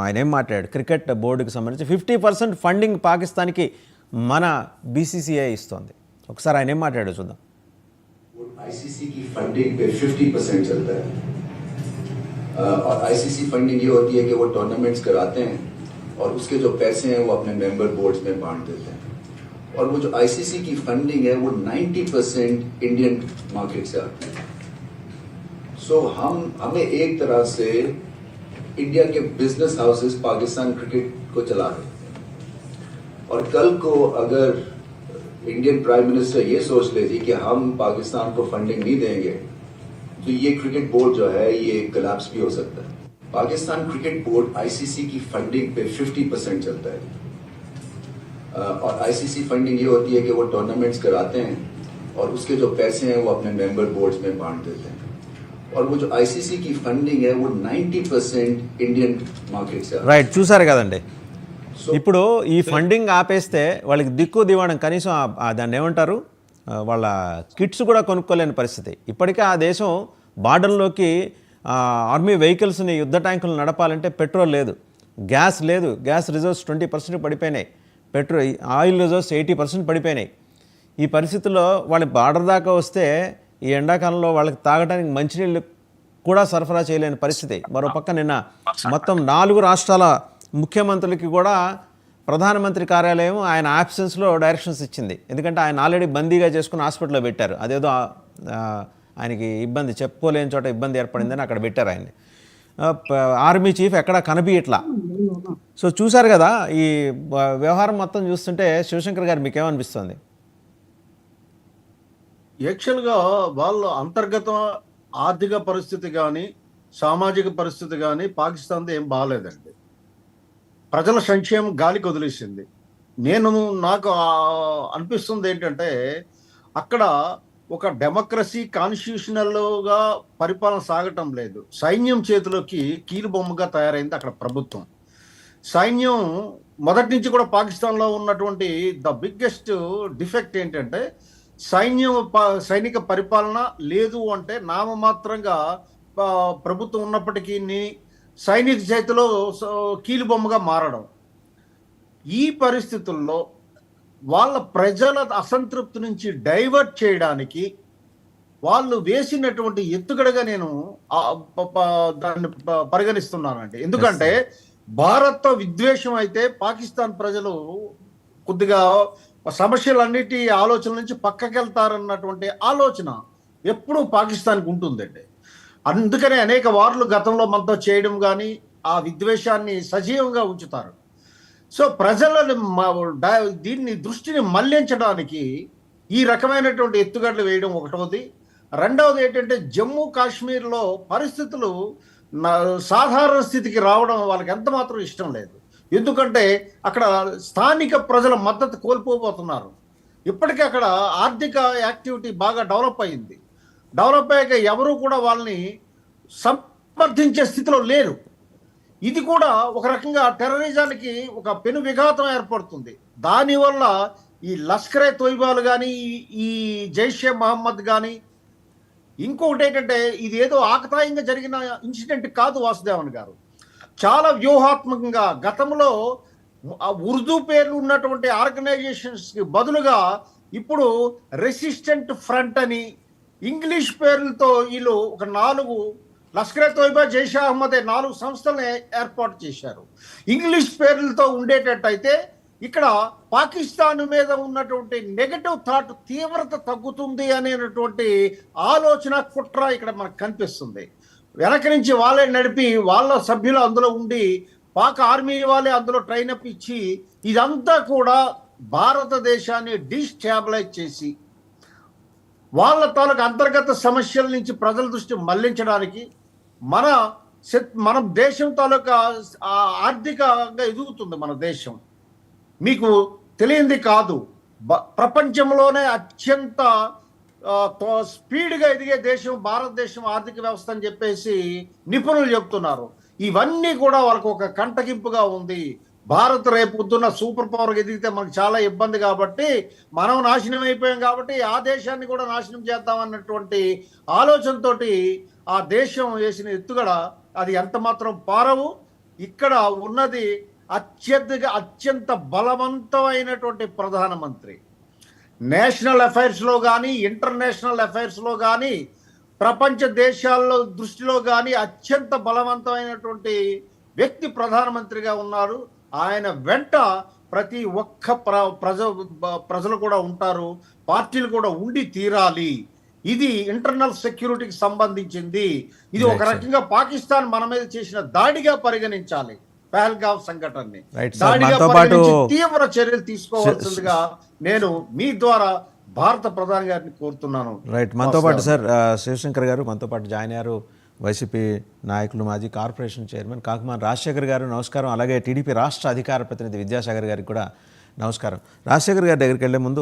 ఆయన ఏం మాట్లాడాడు క్రికెట్ బోర్డుకి సంబంధించి 50% ఫండింగ్ పాకిస్తాన్కి మన బీసీసీఐ ఇస్తోంది. ఒకసారి ఆయన ఏం మాట్లాడాడు చూద్దాం. आईसीसी की फंडिंग पे 50% चलता है और आईसीसी फंडिंग ये होती है कि वो टूर्नामेंट्स कराते हैं और उसके जो पैसे हैं वो अपने मेंबर बोर्ड्स में बांट देते हैं और वो जो आईसीसी की फंडिंग है वो 90% इंडियन मार्केट से आती है. सो हमें एक तरह से इंडिया के बिजनेस हाउसेस पाकिस्तान क्रिकेट को चला रहे हैं और कल को अगर इंडियन प्राइम मिनिस्टर ये सोच ले जी कि हम पाकिस्तान को फंडिंग नहीं देंगे तो ये क्रिकेट बोर्ड जो है ये कोलैप्स भी हो सकता है. पाकिस्तान क्रिकेट बोर्ड आईसीसी की फंडिंग पे 50% चलता है और आईसीसी फंडिंग ये होती है कि वो टूर्नामेंट्स कराते हैं और उसके जो पैसे हैं वो अपने मेंबर बोर्ड्स में बांट देते हैं और वो जो आईसीसी की फंडिंग है वो 90% इंडियन मार्केट से. రైట్, చూసారు కదండి. ఇప్పుడు ఈ ఫండింగ్ ఆపేస్తే వాళ్ళకి దిక్కు దివాణం కనీసం దాన్ని ఏమంటారు వాళ్ళ కిట్స్ కూడా కొనుక్కోలేని పరిస్థితి. ఇప్పటికే ఆ దేశం బార్డర్లోకి ఆర్మీ వెహికల్స్ని యుద్ధ ట్యాంకులు నడపాలంటే పెట్రోల్ లేదు, గ్యాస్ లేదు, గ్యాస్ రిజర్వ్స్ 20% పడిపోయినాయి, ఆయిల్ రిజర్వ్స్ 80% పడిపోయినాయి. ఈ పరిస్థితుల్లో వాళ్ళ బార్డర్ దాకా వస్తే ఈ ఎండాకాలంలో వాళ్ళకి తాగడానికి మంచినీళ్ళు కూడా సరఫరా చేయలేని పరిస్థితి. మరోపక్క నిన్న మొత్తం 4 రాష్ట్రాల ముఖ్యమంత్రులకి కూడా ప్రధానమంత్రి కార్యాలయం ఆయన ఆబ్సెన్స్లో డైరెక్షన్స్ ఇచ్చింది. ఎందుకంటే ఆయన ఆల్రెడీ బందీగా చేసుకుని హాస్పిటల్లో పెట్టారు. అదేదో ఆయనకి ఇబ్బంది, చెప్పుకోలేని చోట ఇబ్బంది ఏర్పడిందని అక్కడ పెట్టారు ఆయన్ని. ఆర్మీ చీఫ్ ఎక్కడా కనిపించట్లా. సో చూశారు కదా ఈ వ్యవహారం మొత్తం చూస్తుంటే. శివశంకర్ గారు మీకేమనిపిస్తుంది? యాక్చువల్గా వాళ్ళ అంతర్గత ఆర్థిక పరిస్థితి కానీ సామాజిక పరిస్థితి కానీ పాకిస్తాన్తో ఏం బాగాలేదండి. ప్రజల సంక్షేమం గాలికి వదిలేసింది. నాకు అనిపిస్తుంది ఏంటంటే అక్కడ ఒక డెమోక్రసీ కాన్స్టిట్యూషనల్గా పరిపాలన సాగటం లేదు. సైన్యం చేతిలోకి కీలుబొమ్మగా తయారైంది అక్కడ ప్రభుత్వం. సైన్యం మొదటి నుంచి కూడా పాకిస్తాన్లో ఉన్నటువంటి ద బిగ్గెస్ట్ డిఫెక్ట్ ఏంటంటే సైనిక పరిపాలన లేదు అంటే నామమాత్రంగా ప్రభుత్వం ఉన్నప్పటికీ సైనిక చేతిలో కీలుబొమ్మగా మారడం. ఈ పరిస్థితుల్లో వాళ్ళ ప్రజల అసంతృప్తి నుంచి డైవర్ట్ చేయడానికి వాళ్ళు వేసినటువంటి ఎత్తుగడగా నేను దాన్ని పరిగణిస్తున్నానండి. ఎందుకంటే భారత్తో విద్వేషం అయితే పాకిస్తాన్ ప్రజలు కొద్దిగా సమస్యలన్నిటి ఆలోచన నుంచి పక్కకెళ్తారన్నటువంటి ఆలోచన ఎప్పుడూ పాకిస్తాన్కి ఉంటుందండి. అందుకనే అనేక వార్లు గతంలో మనతో చేయడం కానీ ఆ విద్వేషాన్ని సజీవంగా ఉంచుతారు. సో ప్రజలను దీన్ని దృష్టిని మళ్లించడానికి ఈ రకమైనటువంటి ఎత్తుగడలు వేయడం ఒకటోది. రెండవది ఏంటంటే జమ్మూ కాశ్మీర్లో పరిస్థితులు సాధారణ స్థితికి రావడం వాళ్ళకి ఎంత మాత్రం ఇష్టం లేదు. ఎందుకంటే అక్కడ స్థానిక ప్రజల మద్దతు కోల్పోబోతున్నారు. ఇప్పటికే అక్కడ ఆర్థిక యాక్టివిటీ బాగా డెవలప్ అయ్యింది. డెవలప్ అయ్యాక ఎవరు కూడా వాళ్ళని సమర్థించే స్థితిలో లేరు. ఇది కూడా ఒక రకంగా టెర్రరిజానికి ఒక పెను విఘాతం ఏర్పడుతుంది. దానివల్ల ఈ లష్కరే తోయిబాలు కానీ ఈ జైషే మహమ్మద్ కానీ ఇంకొకటి ఏంటంటే ఇది ఏదో ఆకతాయంగా జరిగిన ఇన్సిడెంట్ కాదు వాసుదేవన్ గారు. చాలా వ్యూహాత్మకంగా గతంలో ఉర్దూ పేర్లు ఉన్నటువంటి ఆర్గనైజేషన్స్కి బదులుగా ఇప్పుడు రెసిస్టెంట్ ఫ్రంట్ అని ఇంగ్లీష్ పేర్లతో వీళ్ళు ఒక 4 లష్కరే తోయిబా జైషే అహ్మద్ 4 సంస్థలను ఏర్పాటు చేశారు. ఇంగ్లీష్ పేర్లతో ఉండేటట్టయితే ఇక్కడ పాకిస్తాన్ మీద ఉన్నటువంటి నెగటివ్ థాట్ తీవ్రత తగ్గుతుంది అనేటువంటి ఆలోచన కుట్ర ఇక్కడ మనకు కనిపిస్తుంది. వెనక నుంచి వాళ్ళే నడిపి వాళ్ళ సభ్యులు అందులో ఉండి పాక్ ఆర్మీ వాళ్ళే అందులో ట్రైనప్ ఇచ్చి ఇదంతా కూడా భారతదేశాన్ని డిస్టాబిలైజ్ చేసి వాళ్ళ తాలూకు అంతర్గత సమస్యల నుంచి ప్రజల దృష్టి మళ్లించడానికి మన దేశం తాలూకా ఆర్థికంగా ఎదుగుతుంది. మన దేశం మీకు తెలియంది కాదు, ప్రపంచంలోనే అత్యంత స్పీడ్గా ఎదిగే దేశం భారతదేశం ఆర్థిక వ్యవస్థ అని చెప్పేసి నిపుణులు చెప్తున్నారు. ఇవన్నీ కూడా వాళ్ళకు ఒక కంటగింపుగా ఉంది. భారత్ రేపు పొద్దున్న సూపర్ పవర్గా ఎదిగితే మనకు చాలా ఇబ్బంది కాబట్టి మనం నాశనం అయిపోయాం కాబట్టి ఆ దేశాన్ని కూడా నాశనం చేద్దామన్నటువంటి ఆలోచనతోటి ఆ దేశం వేసిన ఎత్తుగడ అది ఎంత మాత్రం పారవు. ఇక్కడ ఉన్నది అత్యంత బలవంతమైనటువంటి ప్రధానమంత్రి. నేషనల్ అఫైర్స్లో కానీ ఇంటర్నేషనల్ అఫైర్స్లో కానీ ప్రపంచ దేశాల్లో దృష్టిలో కానీ అత్యంత బలవంతమైనటువంటి వ్యక్తి ప్రధానమంత్రిగా ఉన్నారు. ఆయన వెంట ప్రతి ఒక్క ప్రజలు కూడా ఉంటారు, పార్టీలు కూడా ఉండి తీరాలి. ఇది ఇంటర్నల్ సెక్యూరిటీకి సంబంధించింది. ఇది ఒక రకంగా పాకిస్తాన్ మన మీద చేసిన దాడిగా పరిగణించాలి. పహల్గావ్ సంఘటనని దాడిగా పరిగణించి తీవ్ర చర్యలు తీసుకోవాల్సిందిగా నేను మీ ద్వారా భారత ప్రధాని గారిని కోరుతున్నాను. రైట్, మనతో పాటు సార్ శివశంకర్ గారు మనతో పాటు జాయిన్ అయ్యారు. వైసీపీ నాయకులు, మాజీ కార్పొరేషన్ చైర్మన్ కాకుమాన్ రాజశేఖర్ గారు నమస్కారం. అలాగే టీడీపీ రాష్ట్ర అధికార ప్రతినిధి విద్యాసాగర్ గారికి కూడా నమస్కారం. రాజశేఖర్ గారి దగ్గరికి వెళ్లే ముందు